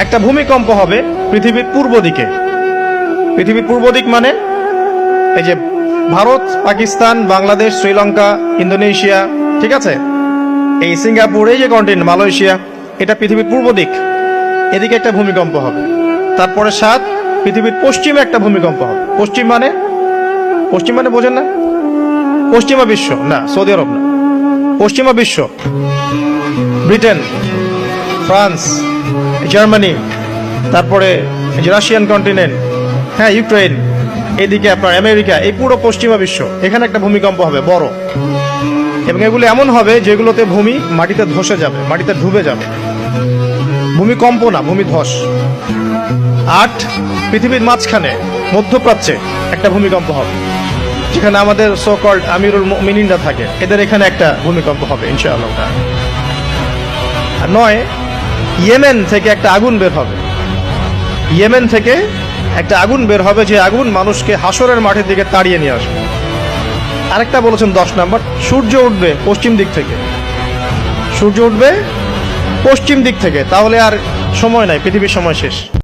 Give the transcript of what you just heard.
একটা ভূমিকম্প হবে পৃথিবীর পূর্ব দিকে। পৃথিবীর পূর্ব দিক মানে এই যে ভারত, পাকিস্তান, বাংলাদেশ, শ্রীলঙ্কা, ইন্দোনেশিয়া, ঠিক আছে, এই সিঙ্গাপুর, এই যে কন্টিনেন্ট মালয়েশিয়া, এটা পৃথিবীর পূর্ব দিক। এদিকে একটা ভূমিকম্প হবে। তারপরে 7 পৃথিবীর পশ্চিমে একটা ভূমিকম্প হবে। পশ্চিম মানে বোঝেন না? পশ্চিমা বিশ্ব না, সৌদি আরব না, পশ্চিমা বিশ্ব, ব্রিটেন, ফ্রান্স, জার্মানি, তারপরে রাশিয়ান কন্টিনেন্ট, হ্যাঁ, ইউক্রেন, এদিকে আপনার আমেরিকা, এই পুরো পশ্চিমা বিশ্ব, এখানে একটা ভূমিকম্প হবে বড়। এবং এগুলো এমন হবে যেগুলোতে ভূমি মাটিতে ধসে যাবে, মাটিতে ডুবে যাবে। ভূমিকম্প না, ভূমিধস। 8 পৃথিবীর মাঝখানে মধ্যপ্রাচ্যে একটা ভূমিকম্প হবে, যেখানে আমাদের সো কল্ড আমিরুল মুমিনিনরা থাকে, এদের এখানে একটা ভূমিকম্প হবে ইনশাআল্লাহ। আর 9 ইয়েমেন থেকে একটা আগুন বের হবে। ইয়েমেন থেকে একটা আগুন বের হবে, যে আগুন মানুষকে হাসরের মাঠের দিকে তাড়িয়ে নিয়ে আসবে। আরেকটা বলেছেন 10 নম্বর, সূর্য উঠবে পশ্চিম দিক থেকে। সূর্য উঠবে পশ্চিম দিক থেকে, তাহলে আর সময় নাই, পৃথিবীর সময় শেষ।